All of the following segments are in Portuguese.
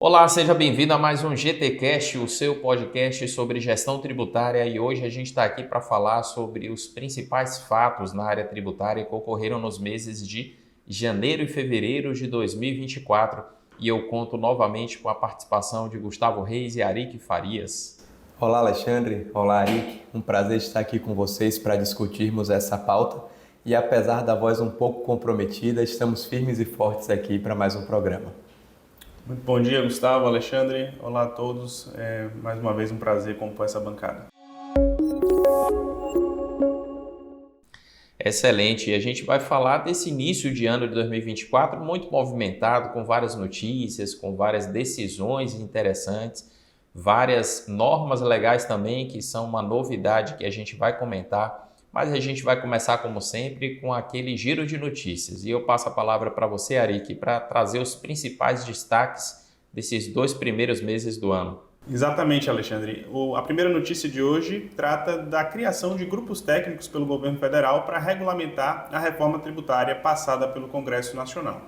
Olá, seja bem-vindo a mais um GTcast, o seu podcast sobre gestão tributária, e hoje a gente está aqui para falar sobre os principais fatos na área tributária que ocorreram nos meses de janeiro e fevereiro de 2024, e eu conto novamente com a participação de Gustavo Reis e Arik Farias. Olá, Alexandre. Olá, Arik. Um prazer estar aqui com vocês para discutirmos essa pauta e, apesar da voz um pouco comprometida, estamos firmes e fortes aqui para mais um programa. Muito bom dia, Gustavo, Alexandre. Olá a todos. Mais uma vez um prazer compor essa bancada. Excelente, e a gente vai falar desse início de ano de 2024 muito movimentado, com várias notícias, com várias decisões interessantes, várias normas legais também, que são uma novidade que a gente vai comentar, mas a gente vai começar, como sempre, com aquele giro de notícias. E eu passo a palavra para você, Arik, para trazer os principais destaques desses 2 primeiros meses do ano. Exatamente, Alexandre. A primeira notícia de hoje trata da criação de grupos técnicos pelo governo federal para regulamentar a reforma tributária passada pelo Congresso Nacional.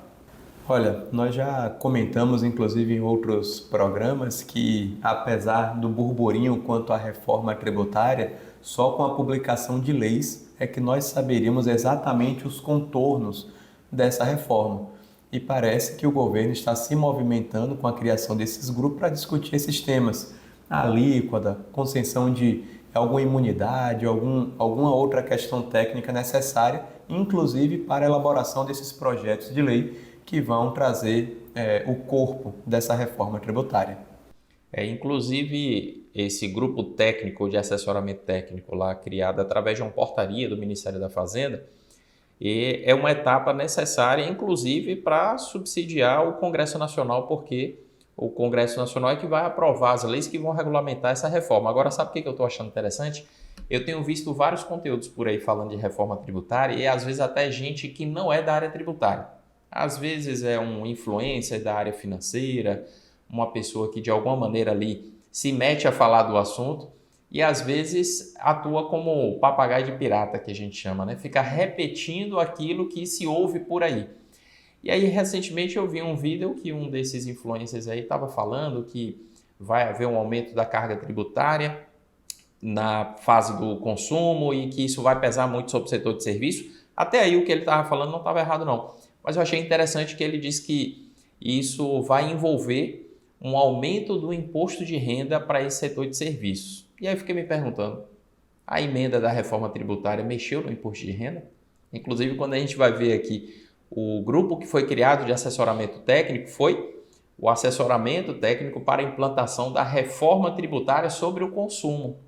Olha, nós já comentamos, inclusive, em outros programas que, apesar do burburinho quanto à reforma tributária, só com a publicação de leis é que nós saberíamos exatamente os contornos dessa reforma. E parece que o governo está se movimentando com a criação desses grupos para discutir esses temas. A alíquota, concessão de alguma imunidade, alguma outra questão técnica necessária, inclusive para a elaboração desses projetos de lei que vão trazer o corpo dessa reforma tributária. Inclusive, esse grupo técnico de assessoramento técnico lá, criado através de uma portaria do Ministério da Fazenda, e é uma etapa necessária, inclusive, para subsidiar o Congresso Nacional, porque o Congresso Nacional é que vai aprovar as leis que vão regulamentar essa reforma. Agora, sabe o que eu estou achando interessante? Eu tenho visto vários conteúdos por aí falando de reforma tributária e, às vezes, até gente que não é da área tributária. Às vezes é um influencer da área financeira, uma pessoa que de alguma maneira ali se mete a falar do assunto e às vezes atua como o papagaio de pirata, que a gente chama, né? Fica repetindo aquilo que se ouve por aí. E aí recentemente eu vi um vídeo que um desses influencers aí estava falando que vai haver um aumento da carga tributária na fase do consumo e que isso vai pesar muito sobre o setor de serviço. Até aí o que ele estava falando não estava errado não. Mas eu achei interessante que ele disse que isso vai envolver um aumento do imposto de renda para esse setor de serviços. E aí eu fiquei me perguntando, a emenda da reforma tributária mexeu no imposto de renda? Inclusive, quando a gente vai ver aqui, o grupo que foi criado de assessoramento técnico foi o assessoramento técnico para a implantação da reforma tributária sobre o consumo.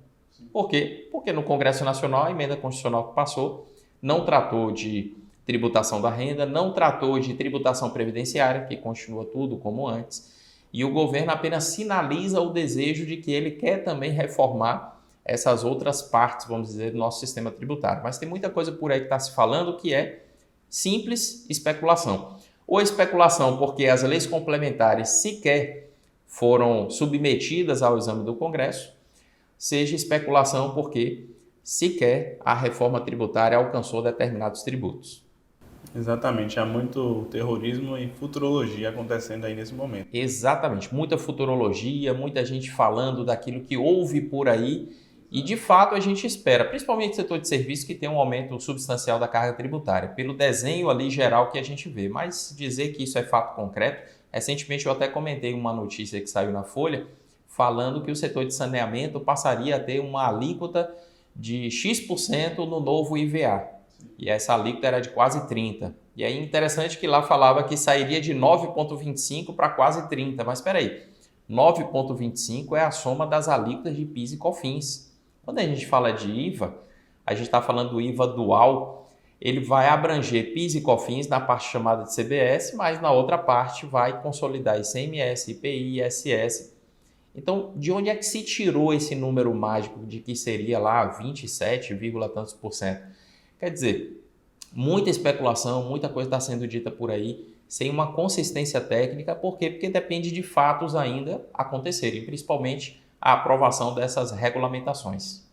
Por quê? Porque no Congresso Nacional, a emenda constitucional que passou não tratou de tributação da renda, não tratou de tributação previdenciária, que continua tudo como antes, e o governo apenas sinaliza o desejo de que ele quer também reformar essas outras partes, vamos dizer, do nosso sistema tributário. Mas tem muita coisa por aí que está se falando que é simples especulação. Ou especulação porque as leis complementares sequer foram submetidas ao exame do Congresso, seja especulação porque sequer a reforma tributária alcançou determinados tributos. Exatamente, há muito terrorismo e futurologia acontecendo aí nesse momento. Exatamente, muita futurologia, muita gente falando daquilo que houve por aí e de fato a gente espera, principalmente no setor de serviço, que tem um aumento substancial da carga tributária, pelo desenho ali geral que a gente vê, mas dizer que isso é fato concreto, recentemente eu até comentei uma notícia que saiu na Folha, falando que o setor de saneamento passaria a ter uma alíquota de X% no novo IVA. E essa alíquota era de quase 30%. E aí interessante que lá falava que sairia de 9,25% para quase 30%. Mas espera aí, 9,25% é a soma das alíquotas de PIS e COFINS. Quando a gente fala de IVA, a gente está falando do IVA dual, ele vai abranger PIS e COFINS na parte chamada de CBS, mas na outra parte vai consolidar ICMS, IPI, ISS. Então, de onde é que se tirou esse número mágico de que seria lá 27, tantos por cento? Quer dizer, muita especulação, muita coisa está sendo dita por aí, sem uma consistência técnica. Por quê? Porque depende de fatos ainda acontecerem, principalmente a aprovação dessas regulamentações.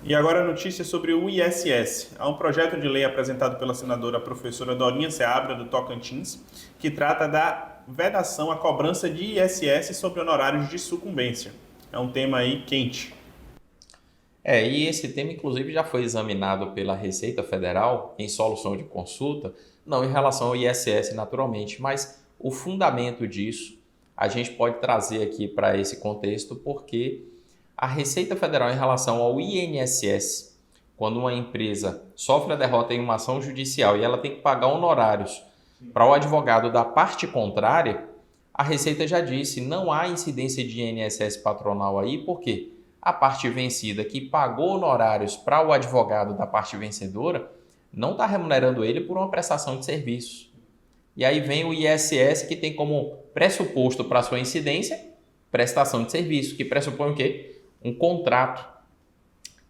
E agora a notícia sobre o ISS. Há um projeto de lei apresentado pela senadora professora Dorinha Seabra, do Tocantins, que trata da vedação à cobrança de ISS sobre honorários de sucumbência. É um tema aí quente. E esse tema, inclusive, já foi examinado pela Receita Federal em solução de consulta, não em relação ao ISS, naturalmente, mas o fundamento disso a gente pode trazer aqui para esse contexto, porque a Receita Federal, em relação ao INSS, quando uma empresa sofre a derrota em uma ação judicial e ela tem que pagar honorários para o advogado da parte contrária, a Receita já disse, não há incidência de INSS patronal aí, por quê? A parte vencida que pagou honorários para o advogado da parte vencedora não está remunerando ele por uma prestação de serviço. E aí vem o ISS, que tem como pressuposto para sua incidência prestação de serviço, que pressupõe o quê? Um contrato.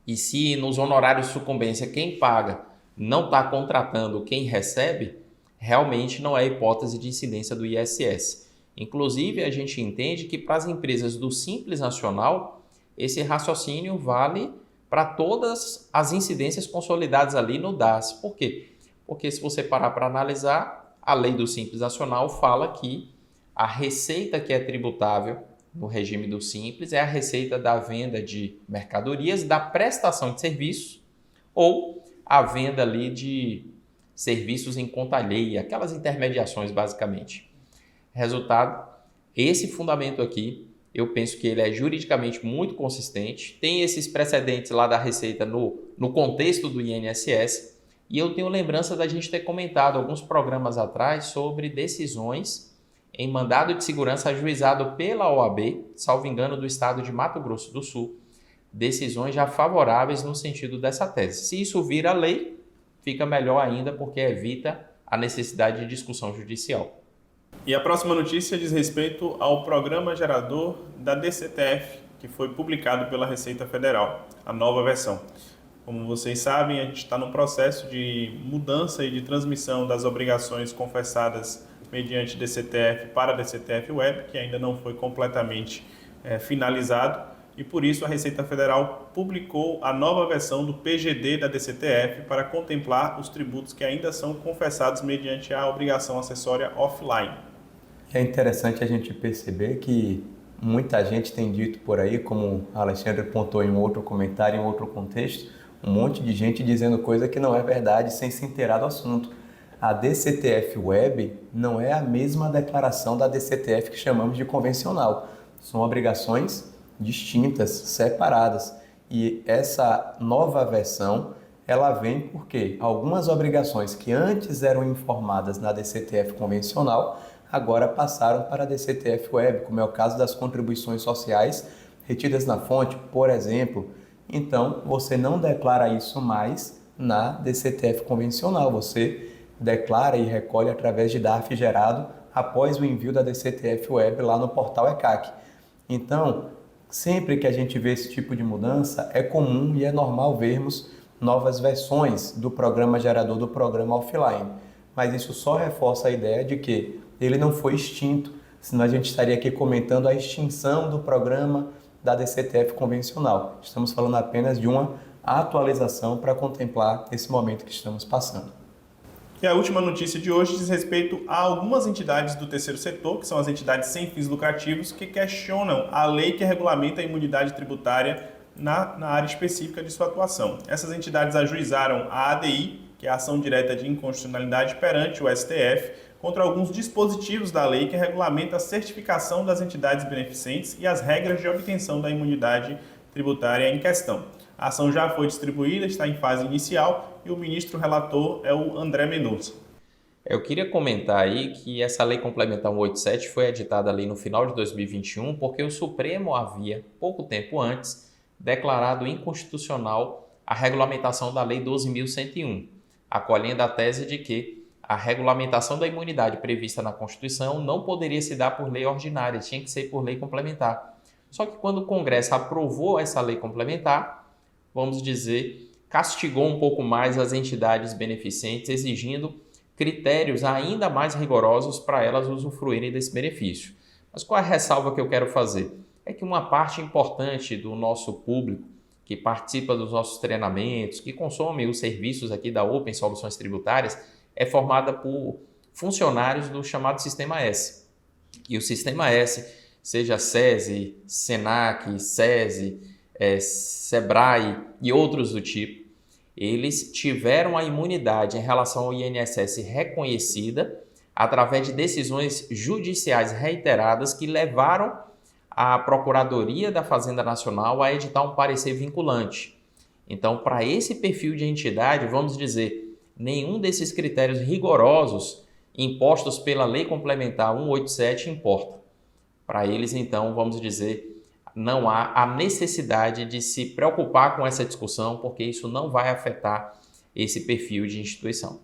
E se nos honorários de sucumbência quem paga não está contratando quem recebe, realmente não é hipótese de incidência do ISS. Inclusive, a gente entende que para as empresas do Simples Nacional, esse raciocínio vale para todas as incidências consolidadas ali no DAS. Por quê? Porque se você parar para analisar, a lei do Simples Nacional fala que a receita que é tributável no regime do Simples é a receita da venda de mercadorias, da prestação de serviços ou a venda ali de serviços em conta alheia, aquelas intermediações basicamente. Resultado, esse fundamento aqui, eu penso que ele é juridicamente muito consistente, tem esses precedentes lá da Receita no contexto do INSS, e eu tenho lembrança da gente ter comentado alguns programas atrás sobre decisões em mandado de segurança ajuizado pela OAB, salvo engano, do estado de Mato Grosso do Sul, decisões já favoráveis no sentido dessa tese. Se isso vira lei, fica melhor ainda porque evita a necessidade de discussão judicial. E a próxima notícia diz respeito ao programa gerador da DCTF, que foi publicado pela Receita Federal, a nova versão. Como vocês sabem, a gente está num processo de mudança e de transmissão das obrigações confessadas mediante DCTF para a DCTF Web, que ainda não foi completamente finalizado, e por isso a Receita Federal publicou a nova versão do PGD da DCTF para contemplar os tributos que ainda são confessados mediante a obrigação acessória offline. É interessante a gente perceber que muita gente tem dito por aí, como o Alexandre pontuou em um outro comentário, em outro contexto, um monte de gente dizendo coisa que não é verdade sem se inteirar do assunto. A DCTF Web não é a mesma declaração da DCTF que chamamos de convencional. São obrigações distintas, separadas. E essa nova versão, ela vem porque algumas obrigações que antes eram informadas na DCTF convencional, agora passaram para a DCTF Web, como é o caso das contribuições sociais retidas na fonte, por exemplo. Então, você não declara isso mais na DCTF convencional, você declara e recolhe através de DARF gerado após o envio da DCTF Web lá no portal ECAC. Então, sempre que a gente vê esse tipo de mudança, é comum e é normal vermos novas versões do programa gerador do programa offline. Mas isso só reforça a ideia de que ele não foi extinto, senão a gente estaria aqui comentando a extinção do programa da DCTF convencional. Estamos falando apenas de uma atualização para contemplar esse momento que estamos passando. E a última notícia de hoje diz respeito a algumas entidades do terceiro setor, que são as entidades sem fins lucrativos, que questionam a lei que regulamenta a imunidade tributária na área específica de sua atuação. Essas entidades ajuizaram a ADI, que é a ação direta de inconstitucionalidade perante o STF, contra alguns dispositivos da lei que regulamenta a certificação das entidades beneficentes e as regras de obtenção da imunidade tributária em questão. A ação já foi distribuída, está em fase inicial e o ministro relator é o André Mendonça. Eu queria comentar aí que essa lei complementar 187 foi editada ali no final de 2021 porque o Supremo havia, pouco tempo antes, declarado inconstitucional a regulamentação da Lei 12.101, acolhendo a tese de que a regulamentação da imunidade prevista na Constituição não poderia se dar por lei ordinária, tinha que ser por lei complementar. Só que quando o Congresso aprovou essa lei complementar, vamos dizer, castigou um pouco mais as entidades beneficentes, exigindo critérios ainda mais rigorosos para elas usufruírem desse benefício. Mas qual é a ressalva que eu quero fazer? É que uma parte importante do nosso público, que participa dos nossos treinamentos, que consome os serviços aqui da Open Soluções Tributárias, é formada por funcionários do chamado Sistema S. E o Sistema S, seja SESI, SENAC, SESI, SEBRAE e outros do tipo, eles tiveram a imunidade em relação ao INSS reconhecida através de decisões judiciais reiteradas que levaram a Procuradoria da Fazenda Nacional a editar um parecer vinculante. Então, para esse perfil de entidade, vamos dizer, nenhum desses critérios rigorosos impostos pela Lei Complementar 187 importa. Para eles, então, vamos dizer, não há a necessidade de se preocupar com essa discussão, porque isso não vai afetar esse perfil de instituição.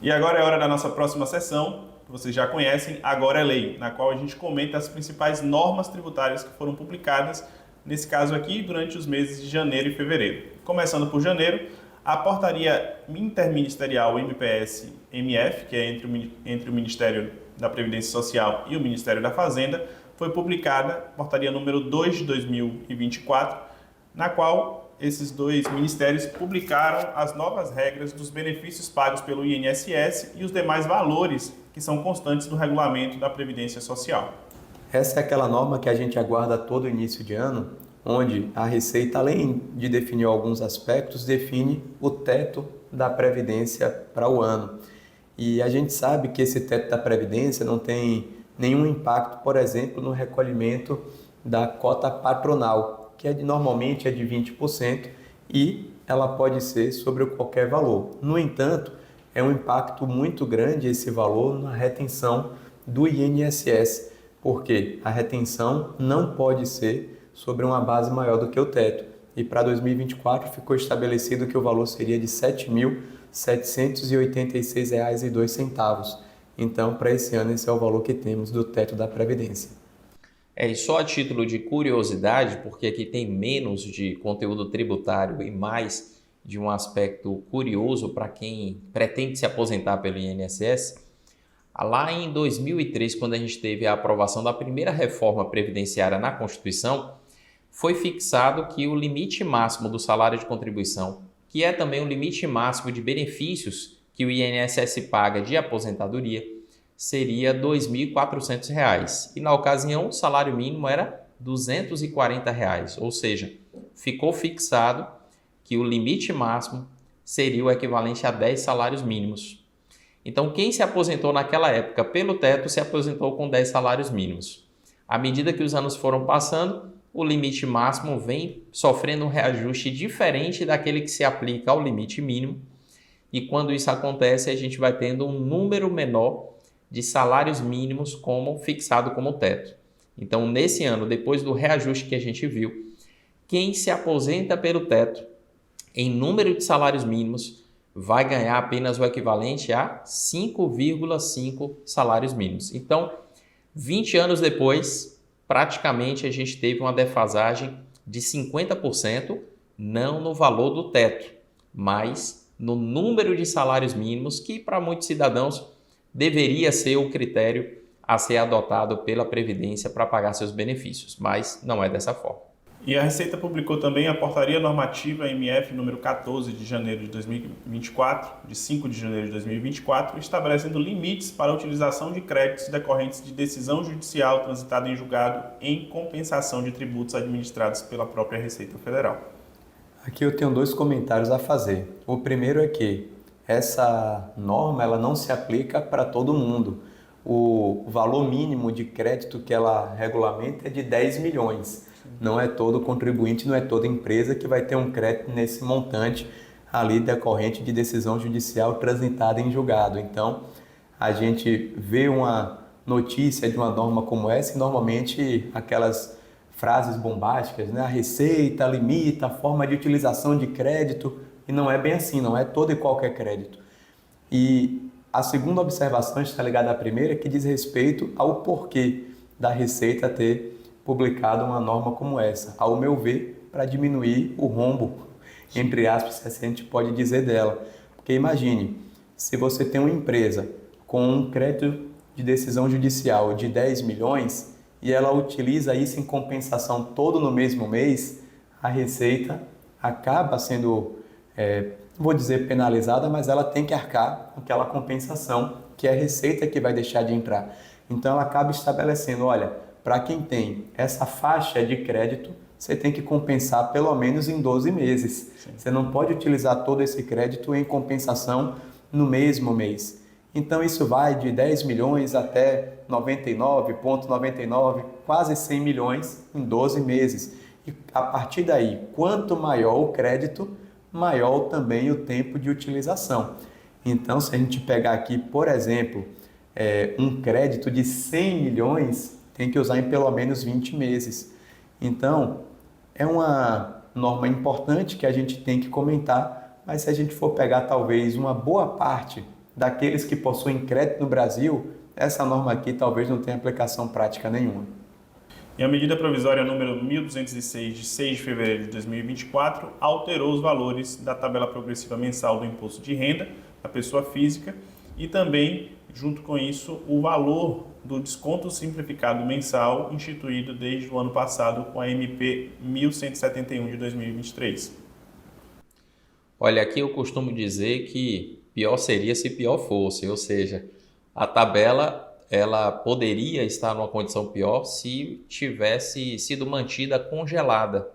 E agora é hora da nossa próxima sessão, que vocês já conhecem, Agora é Lei, na qual a gente comenta as principais normas tributárias que foram publicadas, nesse caso aqui, durante os meses de janeiro e fevereiro. Começando por janeiro, a Portaria Interministerial MPS-MF, que é entre o Ministério da Previdência Social e o Ministério da Fazenda, foi publicada, portaria número 2 de 2024, na qual esses dois ministérios publicaram as novas regras dos benefícios pagos pelo INSS e os demais valores que são constantes do regulamento da Previdência Social. Essa é aquela norma que a gente aguarda todo início de ano, onde a Receita, além de definir alguns aspectos, define o teto da Previdência para o ano. E a gente sabe que esse teto da Previdência não tem nenhum impacto, por exemplo, no recolhimento da cota patronal, que normalmente é de 20% e ela pode ser sobre qualquer valor. No entanto, é um impacto muito grande esse valor na retenção do INSS, porque a retenção não pode ser sobre uma base maior do que o teto. E para 2024 ficou estabelecido que o valor seria de R$ 7.786,02. Então, para esse ano, esse é o valor que temos do teto da Previdência. E só a título de curiosidade, porque aqui tem menos de conteúdo tributário e mais de um aspecto curioso para quem pretende se aposentar pelo INSS, lá em 2003, quando a gente teve a aprovação da primeira reforma previdenciária na Constituição, foi fixado que o limite máximo do salário de contribuição, que é também o limite máximo de benefícios que o INSS paga de aposentadoria, seria R$ 2.400. E na ocasião, o salário mínimo era R$ 240, ou seja, ficou fixado que o limite máximo seria o equivalente a 10 salários mínimos. Então, quem se aposentou naquela época pelo teto se aposentou com 10 salários mínimos. À medida que os anos foram passando, o limite máximo vem sofrendo um reajuste diferente daquele que se aplica ao limite mínimo. E quando isso acontece, a gente vai tendo um número menor de salários mínimos como fixado como teto. Então, nesse ano, depois do reajuste que a gente viu, quem se aposenta pelo teto em número de salários mínimos vai ganhar apenas o equivalente a 5,5 salários mínimos. Então, 20 anos depois, praticamente a gente teve uma defasagem de 50%, não no valor do teto, mas no número de salários mínimos, que para muitos cidadãos deveria ser o critério a ser adotado pela Previdência para pagar seus benefícios, mas não é dessa forma. E a Receita publicou também a Portaria Normativa MF número 14 de janeiro de 2024, de 5 de janeiro de 2024, estabelecendo limites para a utilização de créditos decorrentes de decisão judicial transitada em julgado em compensação de tributos administrados pela própria Receita Federal. Aqui eu tenho dois comentários a fazer. O primeiro é que essa norma ela não se aplica para todo mundo. O valor mínimo de crédito que ela regulamenta é de 10 milhões. Não é todo contribuinte, não é toda empresa que vai ter um crédito nesse montante ali decorrente de decisão judicial transitada em julgado. Então, a gente vê uma notícia de uma norma como essa e normalmente aquelas frases bombásticas, né? A Receita limita a forma de utilização de crédito e não é bem assim, não é todo e qualquer crédito. E a segunda observação está ligada à primeira, que diz respeito ao porquê da Receita ter publicado uma norma como essa, ao meu ver, para diminuir o rombo, entre aspas, se a gente pode dizer dela. Porque imagine, se você tem uma empresa com um crédito de decisão judicial de 10 milhões e ela utiliza isso em compensação todo no mesmo mês, a Receita acaba sendo, vou dizer penalizada, mas ela tem que arcar com aquela compensação que é a Receita que vai deixar de entrar. Então ela acaba estabelecendo, olha, para quem tem essa faixa de crédito, você tem que compensar pelo menos em 12 meses. Sim. Você não pode utilizar todo esse crédito em compensação no mesmo mês. Então isso vai de 10 milhões até 99,99, quase 100 milhões em 12 meses. E a partir daí, quanto maior o crédito, maior também o tempo de utilização. Então, se a gente pegar aqui, por exemplo, um crédito de 100 milhões, tem que usar em pelo menos 20 meses. Então, é uma norma importante que a gente tem que comentar, mas se a gente for pegar talvez uma boa parte daqueles que possuem crédito no Brasil, essa norma aqui talvez não tenha aplicação prática nenhuma. E a medida provisória número 1206, de 6 de fevereiro de 2024, alterou os valores da tabela progressiva mensal do imposto de renda da pessoa física e também, junto com isso, o valor do desconto simplificado mensal instituído desde o ano passado com a MP 1171 de 2023. Olha, aqui eu costumo dizer que pior seria se pior fosse, ou seja, a tabela ela poderia estar numa condição pior se tivesse sido mantida congelada.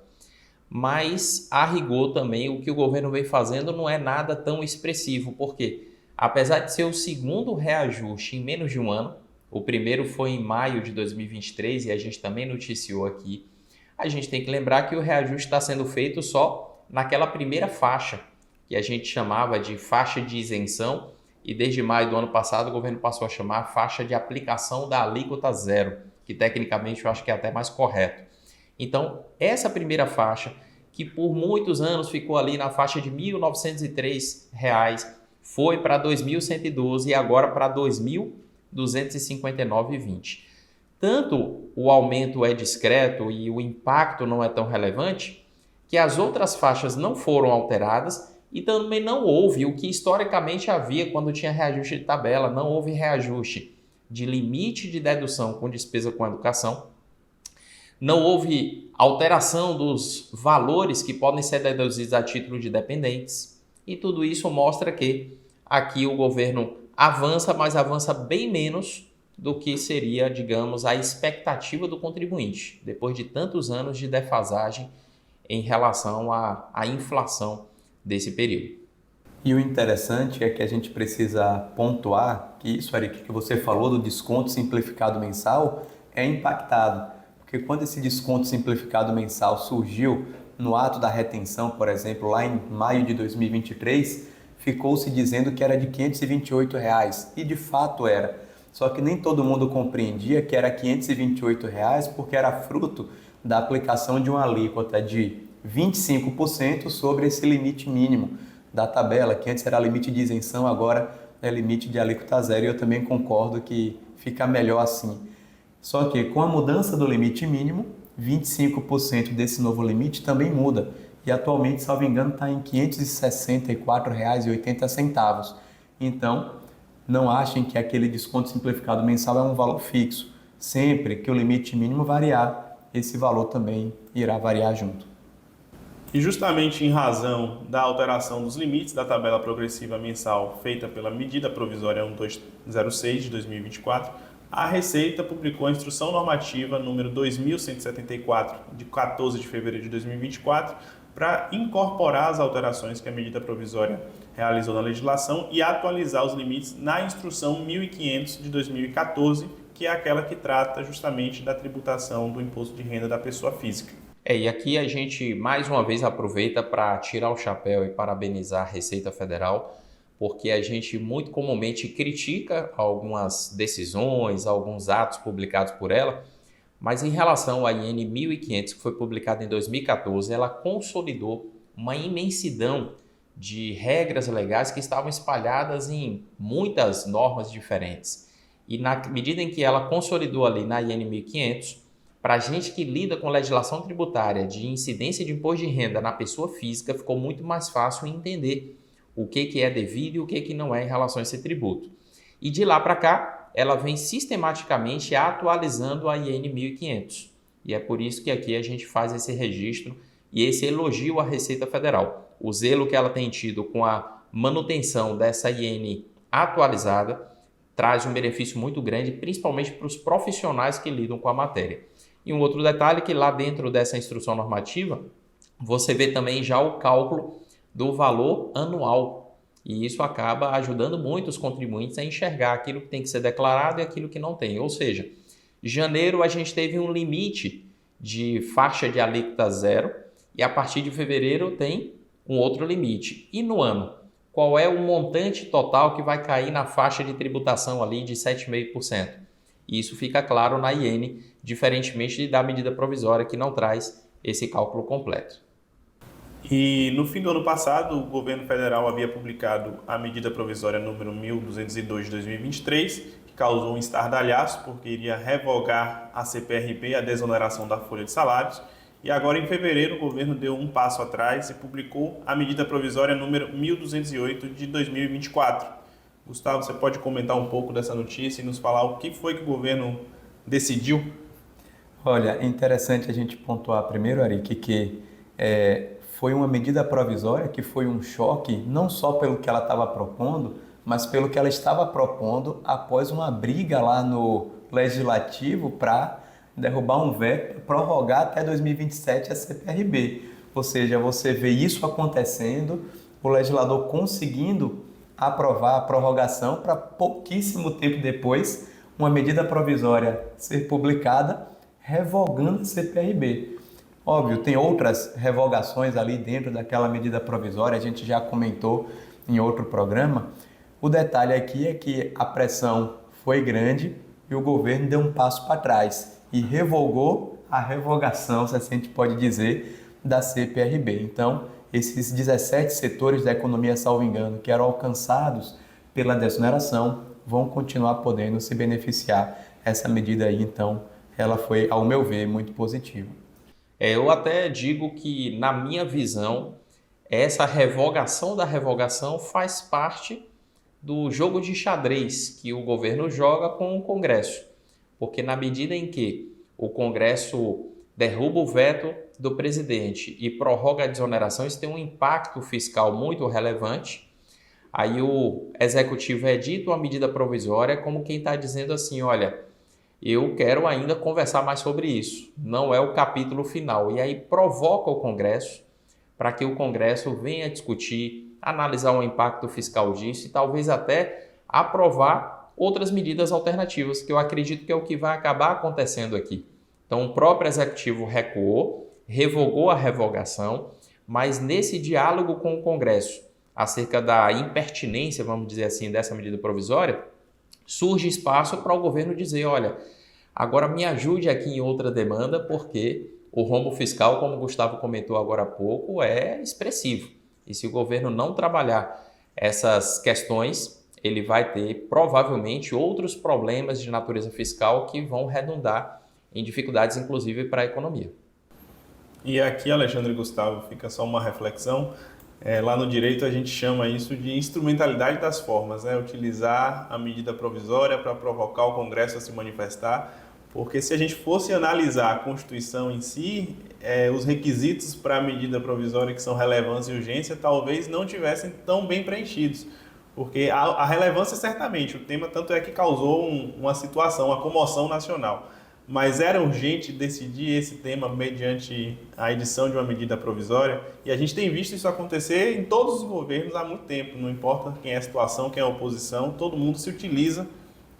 Mas, a rigor também, o que o governo vem fazendo não é nada tão expressivo, porque apesar de ser o segundo reajuste em menos de um ano, o primeiro foi em maio de 2023 e a gente também noticiou aqui, a gente tem que lembrar que o reajuste está sendo feito só naquela primeira faixa, que a gente chamava de faixa de isenção, e desde maio do ano passado o governo passou a chamar faixa de aplicação da alíquota zero, que tecnicamente eu acho que é até mais correto. Então, essa primeira faixa, que por muitos anos ficou ali na faixa de R$ 1.903, foi para R$ 2.112 e agora para R$ 2.259,20. Tanto o aumento é discreto e o impacto não é tão relevante, que as outras faixas não foram alteradas e também não houve o que historicamente havia quando tinha reajuste de tabela, não houve reajuste de limite de dedução com despesa com educação, não houve alteração dos valores que podem ser deduzidos a título de dependentes e tudo isso mostra que aqui o governo avança, mas avança bem menos do que seria, digamos, a expectativa do contribuinte, depois de tantos anos de defasagem em relação à inflação desse período. E o interessante é que a gente precisa pontuar que isso, Eric, que você falou do desconto simplificado mensal, é impactado. Porque quando esse desconto simplificado mensal surgiu no ato da retenção, por exemplo, lá em maio de 2023, ficou-se dizendo que era de R$ 528, e de fato era. Só que nem todo mundo compreendia que era R$ 528 porque era fruto da aplicação de uma alíquota de 25% sobre esse limite mínimo da tabela, que antes era limite de isenção, agora é limite de alíquota zero, e eu também concordo que fica melhor assim. Só que com a mudança do limite mínimo, 25% desse novo limite também muda, e atualmente, salvo engano, está em R$ 564,80. Então, não achem que aquele desconto simplificado mensal é um valor fixo. Sempre que o limite mínimo variar, esse valor também irá variar junto. E justamente em razão da alteração dos limites da tabela progressiva mensal feita pela medida provisória 1206 de 2024, a Receita publicou a Instrução Normativa número 2174, de 14 de fevereiro de 2024, para incorporar as alterações que a medida provisória realizou na legislação e atualizar os limites na Instrução 1500 de 2014, que é aquela que trata justamente da tributação do imposto de renda da pessoa física. E aqui a gente mais uma vez aproveita para tirar o chapéu e parabenizar a Receita Federal, porque a gente muito comumente critica algumas decisões, alguns atos publicados por ela, mas em relação à IN 1500, que foi publicada em 2014, ela consolidou uma imensidão de regras legais que estavam espalhadas em muitas normas diferentes. E na medida em que ela consolidou ali na IN 1500, para a gente que lida com legislação tributária de incidência de imposto de renda na pessoa física, ficou muito mais fácil entender o que é devido e o que não é em relação a esse tributo. E de lá para cá, ela vem sistematicamente atualizando a IN 1500. E é por isso que aqui a gente faz esse registro e esse elogio à Receita Federal. O zelo que ela tem tido com a manutenção dessa IN atualizada traz um benefício muito grande, principalmente para os profissionais que lidam com a matéria. E um outro detalhe que lá dentro dessa instrução normativa, você vê também já o cálculo do valor anual. E isso acaba ajudando muito os contribuintes a enxergar aquilo que tem que ser declarado e aquilo que não tem. Ou seja, em janeiro a gente teve um limite de faixa de alíquota zero e a partir de fevereiro tem um outro limite. E no ano, qual é o montante total que vai cair na faixa de tributação ali de 7,5%? E isso fica claro na IN, diferentemente da medida provisória que não traz esse cálculo completo. E no fim do ano passado, o governo federal havia publicado a medida provisória número 1202 de 2023, que causou um estardalhaço porque iria revogar a CPRB, a desoneração da folha de salários. E agora, em fevereiro, o governo deu um passo atrás e publicou a medida provisória número 1208 de 2024. Gustavo, você pode comentar um pouco dessa notícia e nos falar o que foi que o governo decidiu? Olha, é interessante a gente pontuar primeiro, Ari, que foi uma medida provisória que foi um choque, não só pelo que ela estava propondo, mas pelo que ela estava propondo após uma briga lá no Legislativo para derrubar um veto, prorrogar até 2027 a CPRB. Ou seja, você vê isso acontecendo, o legislador conseguindo aprovar a prorrogação para pouquíssimo tempo depois, uma medida provisória ser publicada revogando a CPRB. Óbvio, tem outras revogações ali dentro daquela medida provisória, a gente já comentou em outro programa. O detalhe aqui é que a pressão foi grande e o governo deu um passo para trás e revogou a revogação, se assim a gente pode dizer, da CPRB. Então, esses 17 setores da economia, salvo engano, que eram alcançados pela desoneração, vão continuar podendo se beneficiar. Essa medida aí, então, ela foi, ao meu ver, muito positiva. Eu até digo que, na minha visão, essa revogação da revogação faz parte do jogo de xadrez que o governo joga com o Congresso. Porque na medida em que o Congresso derruba o veto do presidente e prorroga a desoneração, isso tem um impacto fiscal muito relevante. Aí o executivo edita uma medida provisória como quem está dizendo assim, olha, eu quero ainda conversar mais sobre isso, não é o capítulo final. E aí provoca o Congresso para que o Congresso venha discutir, analisar o impacto fiscal disso e talvez até aprovar outras medidas alternativas, que eu acredito que é o que vai acabar acontecendo aqui. Então, o próprio executivo recuou, revogou a revogação, mas nesse diálogo com o Congresso acerca da impertinência, vamos dizer assim, dessa medida provisória, surge espaço para o governo dizer, olha, agora me ajude aqui em outra demanda, porque o rombo fiscal, como o Gustavo comentou agora há pouco, é expressivo. E se o governo não trabalhar essas questões, ele vai ter provavelmente outros problemas de natureza fiscal que vão redundar em dificuldades, inclusive, para a economia. E aqui, Alexandre e Gustavo, fica só uma reflexão. Lá no direito a gente chama isso de instrumentalidade das formas, né? Utilizar a medida provisória para provocar o Congresso a se manifestar, porque se a gente fosse analisar a Constituição em si, os requisitos para a medida provisória, que são relevância e urgência, talvez não tivessem tão bem preenchidos. Porque a relevância, certamente, o tema tanto é que causou uma situação, uma comoção nacional. Mas era urgente decidir esse tema mediante a edição de uma medida provisória. E a gente tem visto isso acontecer em todos os governos há muito tempo. Não importa quem é a situação, quem é a oposição, todo mundo se utiliza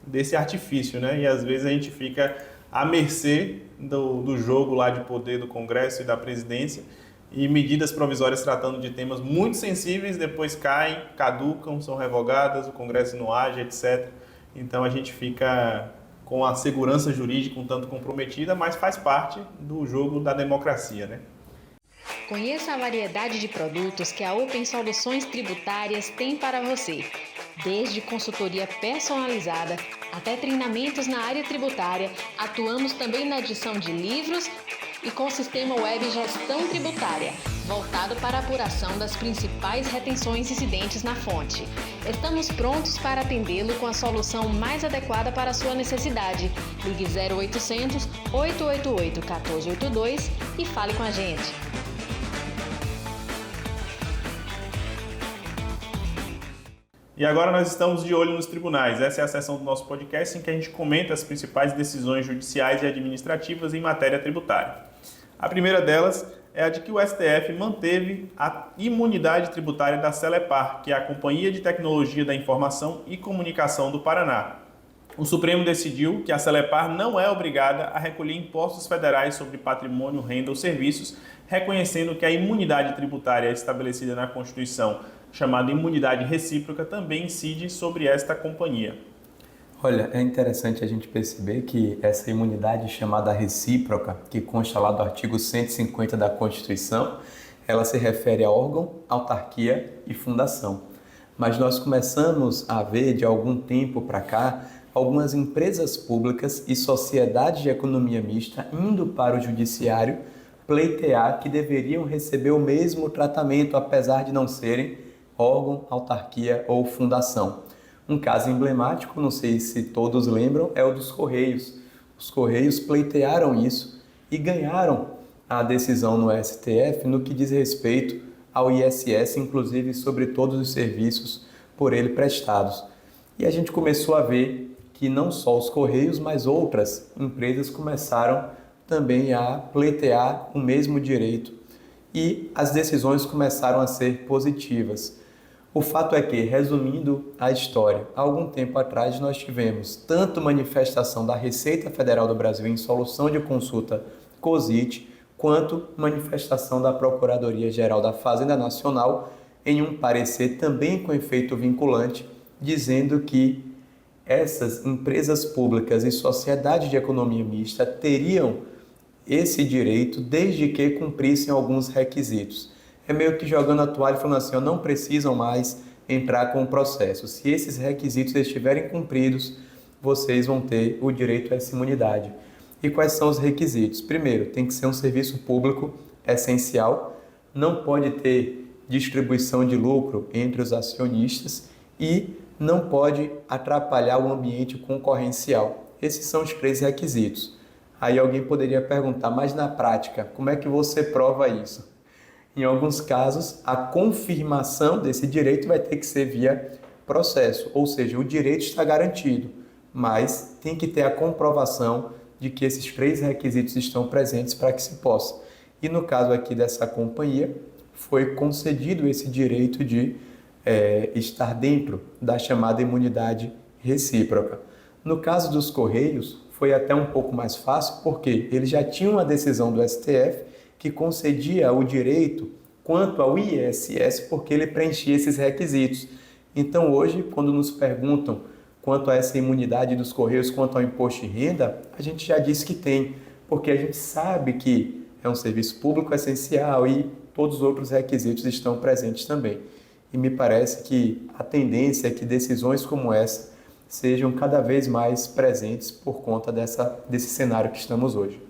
desse artifício, né? E às vezes a gente fica à mercê do jogo lá de poder do Congresso e da presidência. E medidas provisórias tratando de temas muito sensíveis, depois caem, caducam, são revogadas, o Congresso não age, etc. Então a gente fica com a segurança jurídica um tanto comprometida, mas faz parte do jogo da democracia, né? Conheça a variedade de produtos que a Open Soluções Tributárias tem para você. Desde consultoria personalizada até treinamentos na área tributária, atuamos também na edição de livros e com o sistema web Gestão Tributária, voltado para a apuração das principais retenções incidentes na fonte. Estamos prontos para atendê-lo com a solução mais adequada para a sua necessidade. Ligue 0800 888 1482 e fale com a gente. E agora nós estamos de olho nos tribunais. Essa é a seção do nosso podcast em que a gente comenta as principais decisões judiciais e administrativas em matéria tributária. A primeira delas é a de que o STF manteve a imunidade tributária da Celepar, que é a Companhia de Tecnologia da Informação e Comunicação do Paraná. O Supremo decidiu que a Celepar não é obrigada a recolher impostos federais sobre patrimônio, renda ou serviços, reconhecendo que a imunidade tributária estabelecida na Constituição, chamada imunidade recíproca, também incide sobre esta companhia. Olha, é interessante a gente perceber que essa imunidade chamada recíproca, que consta lá do artigo 150 da Constituição, ela se refere a órgão, autarquia e fundação. Mas nós começamos a ver de algum tempo para cá algumas empresas públicas e sociedades de economia mista indo para o judiciário pleitear que deveriam receber o mesmo tratamento, apesar de não serem órgão, autarquia ou fundação. Um caso emblemático, não sei se todos lembram, é o dos Correios. Os Correios pleitearam isso e ganharam a decisão no STF no que diz respeito ao ISS, inclusive sobre todos os serviços por ele prestados. E a gente começou a ver que não só os Correios, mas outras empresas começaram também a pleitear o mesmo direito e as decisões começaram a ser positivas. O fato é que, resumindo a história, há algum tempo atrás nós tivemos tanto manifestação da Receita Federal do Brasil em solução de consulta COSIT, quanto manifestação da Procuradoria-Geral da Fazenda Nacional em um parecer também com efeito vinculante, dizendo que essas empresas públicas e sociedades de economia mista teriam esse direito desde que cumprissem alguns requisitos. É meio que jogando a toalha e falando assim, não precisam mais entrar com o processo. Se esses requisitos estiverem cumpridos, vocês vão ter o direito a essa imunidade. E quais são os requisitos? Primeiro, tem que ser um serviço público essencial, não pode ter distribuição de lucro entre os acionistas e não pode atrapalhar o ambiente concorrencial. Esses são os 3 requisitos. Aí alguém poderia perguntar, mas na prática, como é que você prova isso? Em alguns casos, a confirmação desse direito vai ter que ser via processo, ou seja, o direito está garantido, mas tem que ter a comprovação de que esses 3 requisitos estão presentes para que se possa. E no caso aqui dessa companhia, foi concedido esse direito de estar dentro da chamada imunidade recíproca. No caso dos Correios, foi até um pouco mais fácil, porque eles já tinham uma decisão do STF que concedia o direito quanto ao ISS, porque ele preenchia esses requisitos. Então, hoje, quando nos perguntam quanto a essa imunidade dos Correios, quanto ao imposto de renda, a gente já disse que tem, porque a gente sabe que é um serviço público essencial e todos os outros requisitos estão presentes também. E me parece que a tendência é que decisões como essa sejam cada vez mais presentes por conta desse cenário que estamos hoje.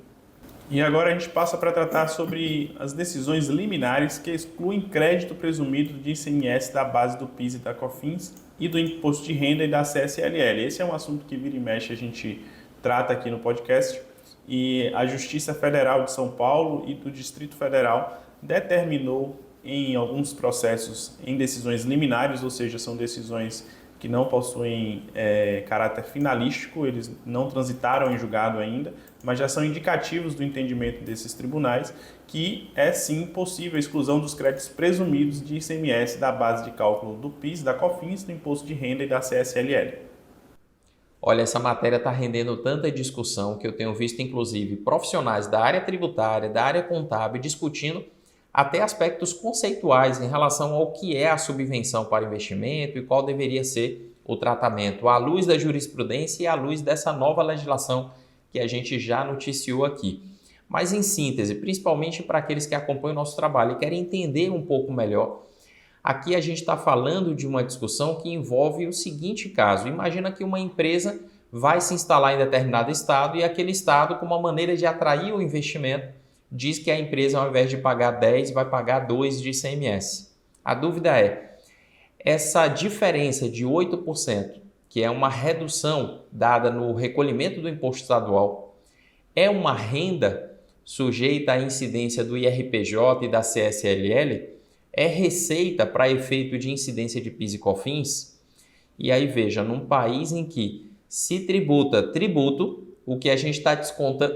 E agora a gente passa para tratar sobre as decisões liminares que excluem crédito presumido de ICMS da base do PIS e da COFINS e do Imposto de Renda e da CSLL. Esse é um assunto que vira e mexe a gente trata aqui no podcast e a Justiça Federal de São Paulo e do Distrito Federal determinou em alguns processos em decisões liminares, ou seja, são decisões que não possuem caráter finalístico, eles não transitaram em julgado ainda, mas já são indicativos do entendimento desses tribunais que é sim possível a exclusão dos créditos presumidos de ICMS da base de cálculo do PIS, da COFINS, do Imposto de Renda e da CSLL. Olha, essa matéria está rendendo tanta discussão que eu tenho visto, inclusive, profissionais da área tributária, da área contábil, discutindo até aspectos conceituais em relação ao que é a subvenção para investimento e qual deveria ser o tratamento à luz da jurisprudência e à luz dessa nova legislação que a gente já noticiou aqui. Mas em síntese, principalmente para aqueles que acompanham o nosso trabalho e querem entender um pouco melhor, aqui a gente está falando de uma discussão que envolve o seguinte caso. Imagina que uma empresa vai se instalar em determinado estado e aquele estado, como uma maneira de atrair o investimento, diz que a empresa, ao invés de pagar 10, vai pagar 2 de ICMS. A dúvida é, essa diferença de 8%, que é uma redução dada no recolhimento do imposto estadual, é uma renda sujeita à incidência do IRPJ e da CSLL? É receita para efeito de incidência de PIS e COFINS? E aí veja, num país em que se tributa tributo, o que a gente está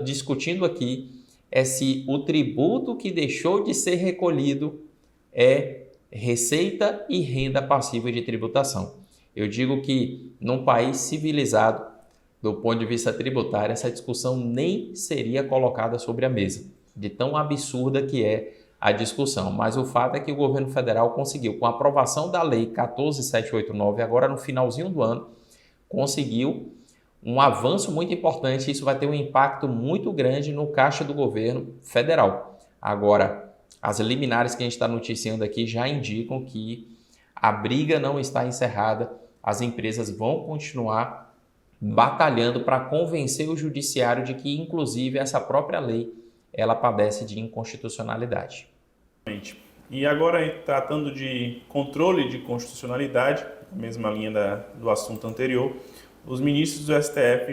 discutindo aqui é se o tributo que deixou de ser recolhido é receita e renda passiva de tributação. Eu digo que num país civilizado, do ponto de vista tributário, essa discussão nem seria colocada sobre a mesa, de tão absurda que é a discussão. Mas o fato é que o governo federal conseguiu, com a aprovação da Lei 14.789, agora no finalzinho do ano, conseguiu um avanço muito importante. Isso vai ter um impacto muito grande no caixa do governo federal. Agora, as liminares que a gente está noticiando aqui já indicam que a briga não está encerrada, as empresas vão continuar batalhando para convencer o judiciário de que, inclusive, essa própria lei ela padece de inconstitucionalidade. E agora, tratando de controle de constitucionalidade, na mesma linha do assunto anterior, os ministros do STF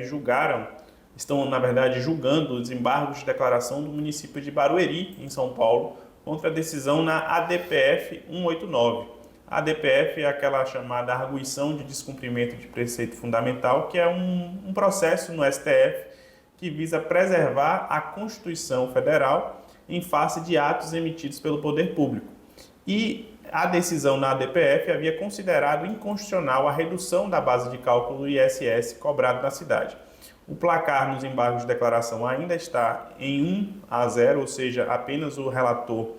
estão, na verdade, julgando o desembargo de declaração do município de Barueri, em São Paulo, contra a decisão na ADPF 189. A ADPF é aquela chamada arguição de descumprimento de preceito fundamental, que é um processo no STF que visa preservar a Constituição Federal em face de atos emitidos pelo poder público. E a decisão na ADPF havia considerado inconstitucional a redução da base de cálculo do ISS cobrado na cidade. O placar nos embargos de declaração ainda está em 1-0, ou seja, apenas o relator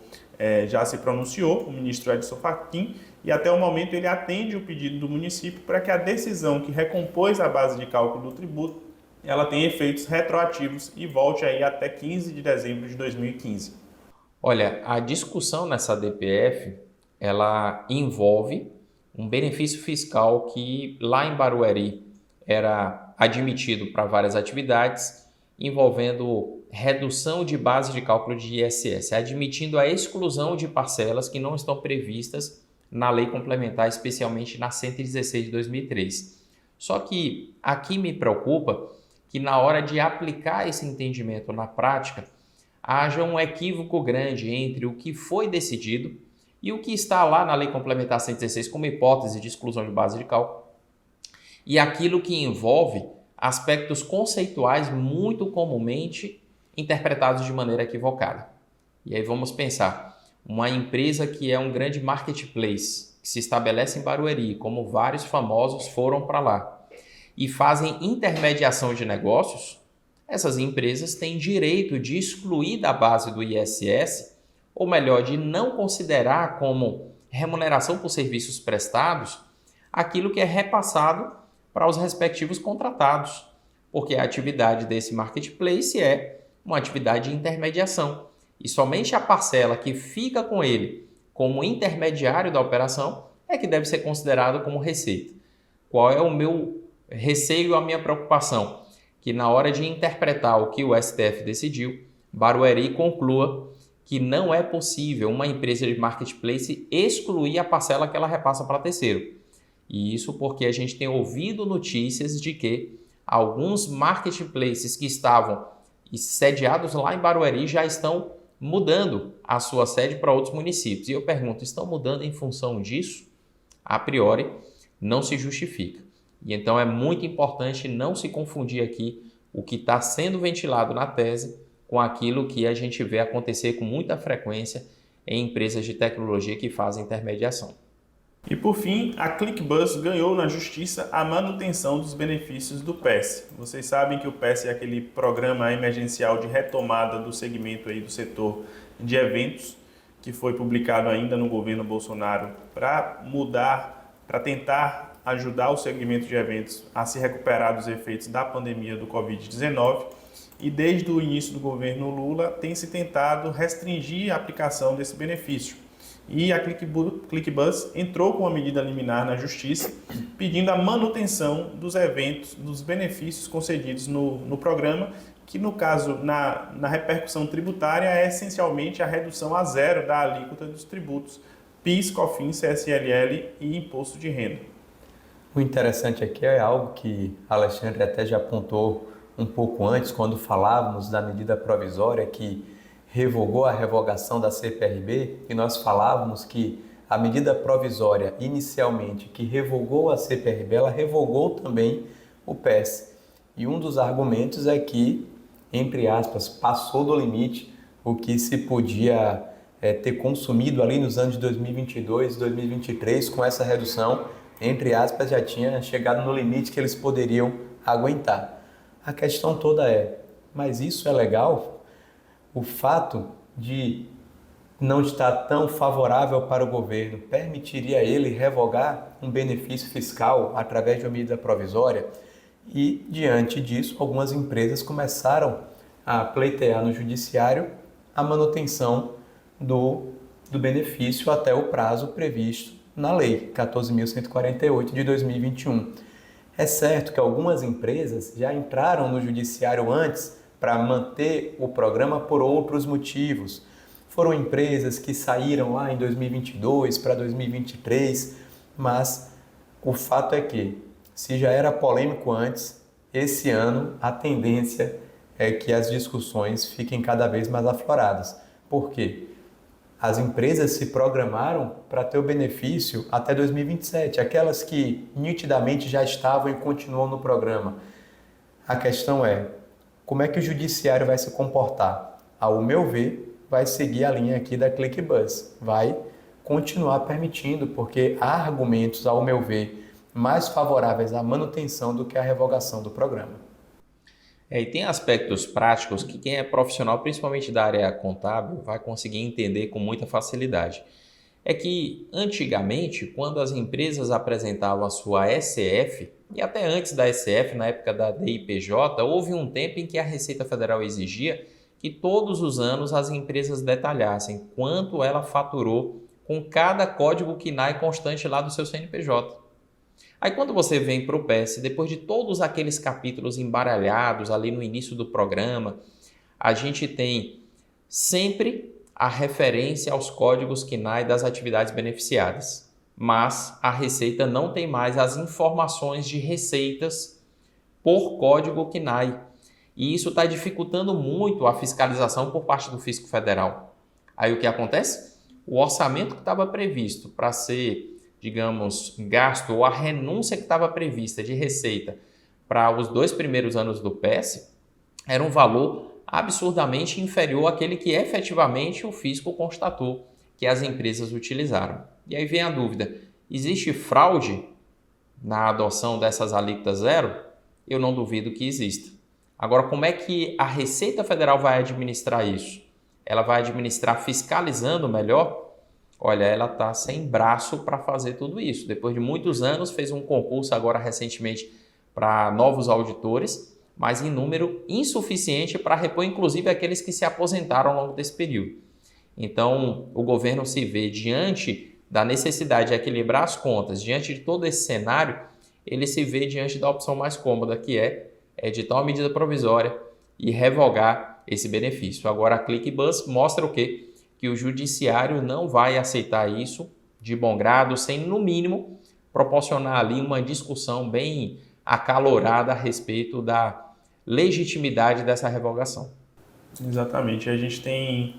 já se pronunciou, o ministro Edson Fachin, e até o momento ele atende o pedido do município para que a decisão que recompôs a base de cálculo do tributo ela tenha efeitos retroativos e volte aí até 15 de dezembro de 2015. Olha, a discussão nessa DPF, ela envolve um benefício fiscal que lá em Barueri era admitido para várias atividades, envolvendo redução de base de cálculo de ISS, admitindo a exclusão de parcelas que não estão previstas na lei complementar, especialmente na 116 de 2003. Só que aqui me preocupa que na hora de aplicar esse entendimento na prática, haja um equívoco grande entre o que foi decidido e o que está lá na lei complementar 116 como hipótese de exclusão de base de cálculo e aquilo que envolve aspectos conceituais muito comumente interpretados de maneira equivocada. E aí vamos pensar, uma empresa que é um grande marketplace, que se estabelece em Barueri, como vários famosos foram para lá, e fazem intermediação de negócios, essas empresas têm direito de excluir da base do ISS, ou melhor, de não considerar como remuneração por serviços prestados, aquilo que é repassado para os respectivos contratados, porque a atividade desse marketplace é uma atividade de intermediação. E somente a parcela que fica com ele como intermediário da operação é que deve ser considerado como receita. Qual é o meu receio, a minha preocupação? Que na hora de interpretar o que o STF decidiu, Barueri conclua que não é possível uma empresa de marketplace excluir a parcela que ela repassa para terceiro. E isso porque a gente tem ouvido notícias de que alguns marketplaces que estavam sediados lá em Barueri já estão mudando a sua sede para outros municípios. E eu pergunto, estão mudando em função disso? A priori, não se justifica. E então é muito importante não se confundir aqui o que está sendo ventilado na tese com aquilo que a gente vê acontecer com muita frequência em empresas de tecnologia que fazem intermediação. E por fim, a ClickBus ganhou na justiça a manutenção dos benefícios do PES. Vocês sabem que o PES é aquele programa emergencial de retomada do segmento aí do setor de eventos, que foi publicado ainda no governo Bolsonaro para tentar ajudar o segmento de eventos a se recuperar dos efeitos da pandemia do Covid-19. E desde o início do governo Lula tem se tentado restringir a aplicação desse benefício. E a ClickBus entrou com uma medida liminar na justiça, pedindo a manutenção dos eventos, dos benefícios concedidos no programa, que no caso, na repercussão tributária, é essencialmente a redução a zero da alíquota dos tributos PIS, COFINS, CSLL e Imposto de Renda. O interessante aqui é algo que Alexandre até já apontou um pouco antes, quando falávamos da medida provisória que revogou a revogação da CPRB, e nós falávamos que a medida provisória inicialmente que revogou a CPRB, ela revogou também o PES. E um dos argumentos é que, entre aspas, passou do limite o que se podia ter consumido ali nos anos de 2022 e 2023 com essa redução, entre aspas, já tinha chegado no limite que eles poderiam aguentar. A questão toda é, mas isso é legal? O fato de não está tão favorável para o governo, permitiria ele revogar um benefício fiscal através de uma medida provisória? E, diante disso, algumas empresas começaram a pleitear no judiciário a manutenção do benefício até o prazo previsto na Lei 14.148 de 2021. É certo que algumas empresas já entraram no judiciário antes para manter o programa por outros motivos. Foram empresas que saíram lá em 2022 para 2023, mas o fato é que, se já era polêmico antes, esse ano a tendência é que as discussões fiquem cada vez mais afloradas. Por quê? As empresas se programaram para ter o benefício até 2027, aquelas que nitidamente já estavam e continuam no programa. A questão é, como é que o judiciário vai se comportar? Ao meu ver, vai seguir a linha aqui da ClickBus, vai continuar permitindo, porque há argumentos, ao meu ver, mais favoráveis à manutenção do que à revogação do programa. E tem aspectos práticos que quem é profissional, principalmente da área contábil, vai conseguir entender com muita facilidade. É que, antigamente, quando as empresas apresentavam a sua SF, e até antes da SF, na época da DIPJ, houve um tempo em que a Receita Federal exigia que todos os anos as empresas detalhassem quanto ela faturou com cada código KNAI constante lá do seu CNPJ. Aí quando você vem para o PES, depois de todos aqueles capítulos embaralhados ali no início do programa, a gente tem sempre a referência aos códigos KNAI das atividades beneficiadas. Mas a Receita não tem mais as informações de receitas por código KNAI. E isso está dificultando muito a fiscalização por parte do Fisco Federal. Aí o que acontece? O orçamento que estava previsto para ser, digamos, gasto, ou a renúncia que estava prevista de receita para os 2 primeiros anos do PES, era um valor absurdamente inferior àquele que efetivamente o fisco constatou que as empresas utilizaram. E aí vem a dúvida, existe fraude na adoção dessas alíquotas zero? Eu não duvido que exista. Agora, como é que a Receita Federal vai administrar isso? Ela vai administrar fiscalizando melhor? Olha, ela está sem braço para fazer tudo isso. Depois de muitos anos, fez um concurso agora recentemente para novos auditores, mas em número insuficiente para repor, inclusive, aqueles que se aposentaram ao longo desse período. Então, o governo se vê diante da necessidade de equilibrar as contas, diante de todo esse cenário, ele se vê diante da opção mais cômoda, que é editar uma medida provisória e revogar esse benefício. Agora, a ClickBus mostra o quê? Que o judiciário não vai aceitar isso de bom grado, sem, no mínimo, proporcionar ali uma discussão bem acalorada a respeito da legitimidade dessa revogação. Exatamente. A gente tem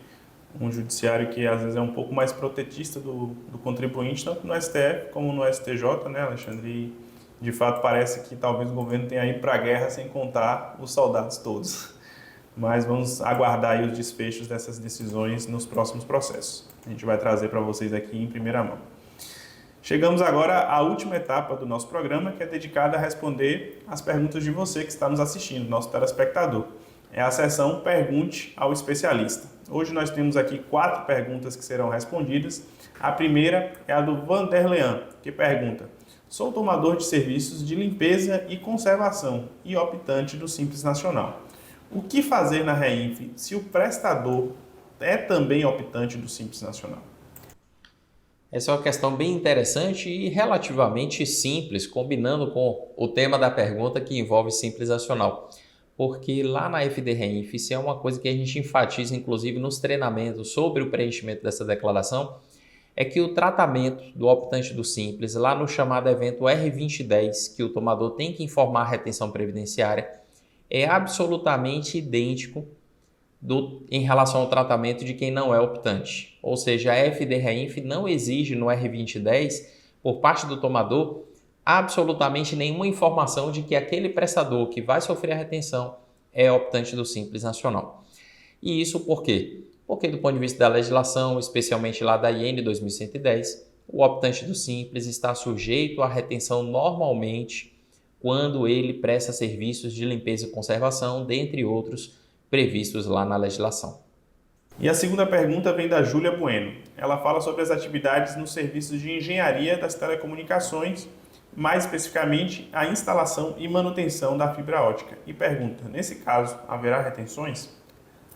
um judiciário que às vezes é um pouco mais protetista do contribuinte, tanto no STF como no STJ, né, Alexandre? E, de fato, parece que talvez o governo tenha ido para a guerra sem contar os soldados todos. Mas vamos aguardar aí os desfechos dessas decisões nos próximos processos. A gente vai trazer para vocês aqui em primeira mão. Chegamos agora à última etapa do nosso programa, que é dedicada a responder as perguntas de você que está nos assistindo, nosso telespectador. É a sessão Pergunte ao Especialista. Hoje nós temos aqui 4 perguntas que serão respondidas. A primeira é a do Vanderlean, que pergunta: sou tomador de serviços de limpeza e conservação e optante do Simples Nacional. O que fazer na REINF se o prestador é também optante do Simples Nacional? Essa é uma questão bem interessante e relativamente simples, combinando com o tema da pergunta que envolve Simples Nacional. Porque lá na FD REINF, isso é uma coisa que a gente enfatiza, inclusive, nos treinamentos sobre o preenchimento dessa declaração, é que o tratamento do optante do Simples, lá no chamado evento R2010, que o tomador tem que informar a retenção previdenciária, é absolutamente idêntico em relação ao tratamento de quem não é optante. Ou seja, a FDREINF não exige no R2010, por parte do tomador, absolutamente nenhuma informação de que aquele prestador que vai sofrer a retenção é optante do Simples Nacional. E isso por quê? Porque do ponto de vista da legislação, especialmente lá da IN 2110, o optante do Simples está sujeito à retenção normalmente quando ele presta serviços de limpeza e conservação, dentre outros previstos lá na legislação. E a segunda pergunta vem da Júlia Bueno. Ela fala sobre as atividades nos serviços de engenharia das telecomunicações, mais especificamente a instalação e manutenção da fibra ótica. E pergunta, nesse caso, haverá retenções?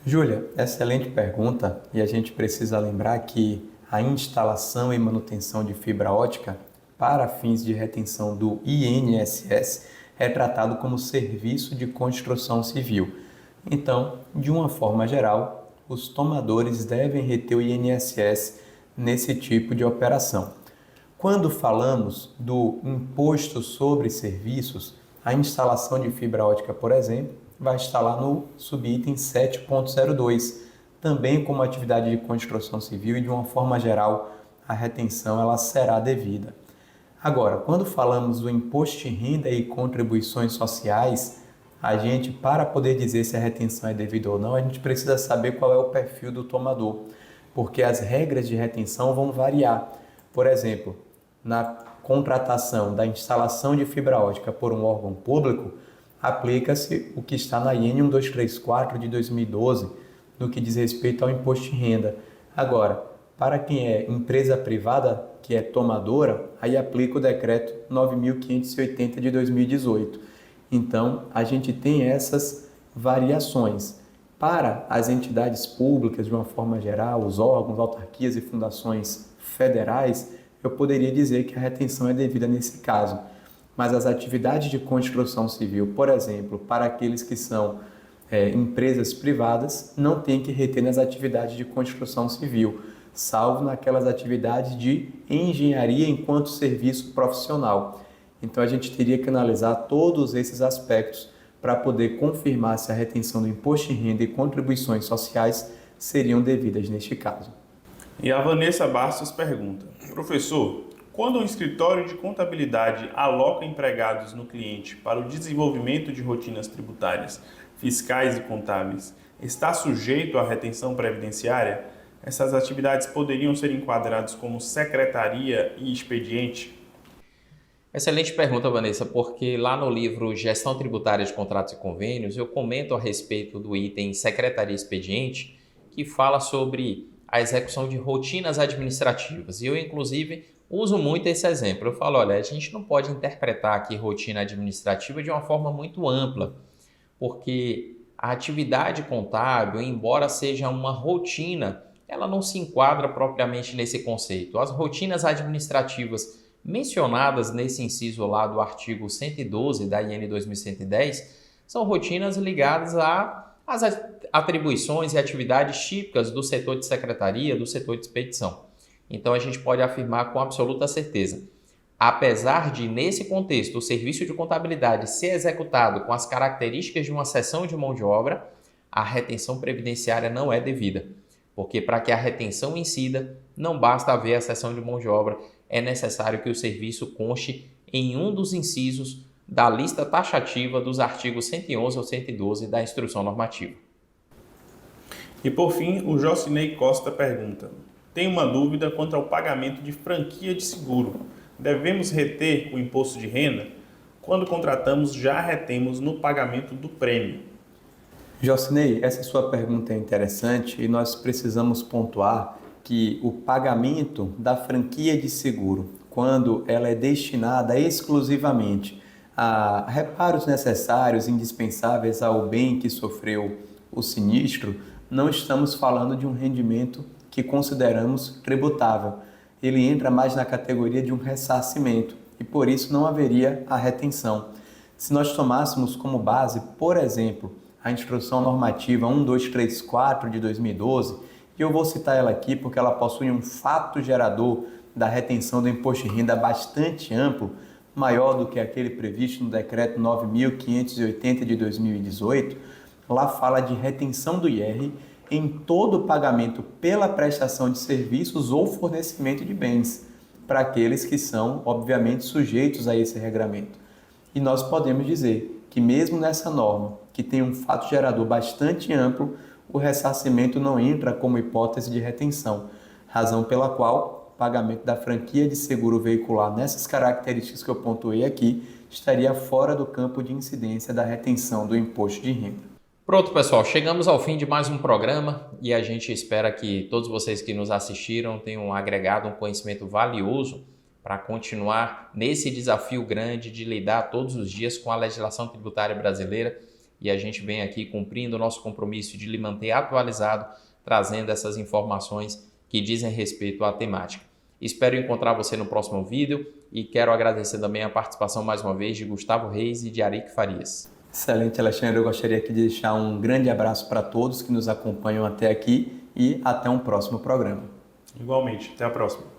Júlia, excelente pergunta, e a gente precisa lembrar que a instalação e manutenção de fibra ótica para fins de retenção do INSS é tratado como serviço de construção civil. Então, de uma forma geral, os tomadores devem reter o INSS nesse tipo de operação. Quando falamos do imposto sobre serviços, a instalação de fibra ótica, por exemplo, vai estar lá no subitem 7.02, também como atividade de construção civil, e de uma forma geral a retenção ela será devida. Agora, quando falamos do imposto de renda e contribuições sociais, a gente, para poder dizer se a retenção é devida ou não, a gente precisa saber qual é o perfil do tomador, porque as regras de retenção vão variar. Por exemplo, na contratação da instalação de fibra ótica por um órgão público, aplica-se o que está na IN 1234 de 2012, no que diz respeito ao imposto de renda. Agora, para quem é empresa privada, que é tomadora, aí aplica o decreto 9.580 de 2018. Então, a gente tem essas variações. Para as entidades públicas, de uma forma geral, os órgãos, autarquias e fundações federais, eu poderia dizer que a retenção é devida nesse caso. Mas as atividades de construção civil, por exemplo, para aqueles que são empresas privadas, não tem que reter nas atividades de construção civil, salvo naquelas atividades de engenharia enquanto serviço profissional. Então, a gente teria que analisar todos esses aspectos para poder confirmar se a retenção do imposto de renda e contribuições sociais seriam devidas neste caso. E a Vanessa Bastos pergunta, professor, quando um escritório de contabilidade aloca empregados no cliente para o desenvolvimento de rotinas tributárias, fiscais e contábeis, está sujeito à retenção previdenciária? Essas atividades poderiam ser enquadradas como secretaria e expediente? Excelente pergunta, Vanessa, porque lá no livro Gestão Tributária de Contratos e Convênios, eu comento a respeito do item Secretaria e Expediente, que fala sobre a execução de rotinas administrativas. E eu, inclusive, uso muito esse exemplo. Eu falo, olha, a gente não pode interpretar aqui rotina administrativa de uma forma muito ampla, porque a atividade contábil, embora seja uma rotina, ela não se enquadra propriamente nesse conceito. As rotinas administrativas mencionadas nesse inciso lá do artigo 112 da IN 2110 são rotinas ligadas às atribuições e atividades típicas do setor de secretaria, do setor de expedição. Então a gente pode afirmar com absoluta certeza, apesar de nesse contexto o serviço de contabilidade ser executado com as características de uma cessão de mão de obra, a retenção previdenciária não é devida. Porque para que a retenção incida, não basta haver a cessão de mão de obra, é necessário que o serviço conste em um dos incisos da lista taxativa dos artigos 111 ou 112 da Instrução Normativa. E por fim, o Jocinei Costa pergunta, tem uma dúvida quanto ao pagamento de franquia de seguro. Devemos reter o imposto de renda? Quando contratamos, já retemos no pagamento do prêmio. Jocinei, essa sua pergunta é interessante e nós precisamos pontuar que o pagamento da franquia de seguro, quando ela é destinada exclusivamente a reparos necessários, indispensáveis ao bem que sofreu o sinistro, não estamos falando de um rendimento que consideramos tributável. Ele entra mais na categoria de um ressarcimento e por isso não haveria a retenção. Se nós tomássemos como base, por exemplo, a Instrução Normativa 1234 de 2012, e eu vou citar ela aqui porque ela possui um fato gerador da retenção do imposto de renda bastante amplo, maior do que aquele previsto no Decreto 9.580 de 2018, lá fala de retenção do IR em todo o pagamento pela prestação de serviços ou fornecimento de bens, para aqueles que são, obviamente, sujeitos a esse regramento. E nós podemos dizer que mesmo nessa norma, que tem um fato gerador bastante amplo, o ressarcimento não entra como hipótese de retenção, razão pela qual o pagamento da franquia de seguro veicular nessas características que eu pontuei aqui estaria fora do campo de incidência da retenção do imposto de renda. Pronto, pessoal, chegamos ao fim de mais um programa e a gente espera que todos vocês que nos assistiram tenham agregado um conhecimento valioso para continuar nesse desafio grande de lidar todos os dias com a legislação tributária brasileira, e a gente vem aqui cumprindo o nosso compromisso de lhe manter atualizado, trazendo essas informações que dizem respeito à temática. Espero encontrar você no próximo vídeo e quero agradecer também a participação mais uma vez de Gustavo Reis e de Aric Farias. Excelente, Alexandre. Eu gostaria aqui de deixar um grande abraço para todos que nos acompanham até aqui e até um próximo programa. Igualmente. Até a próxima.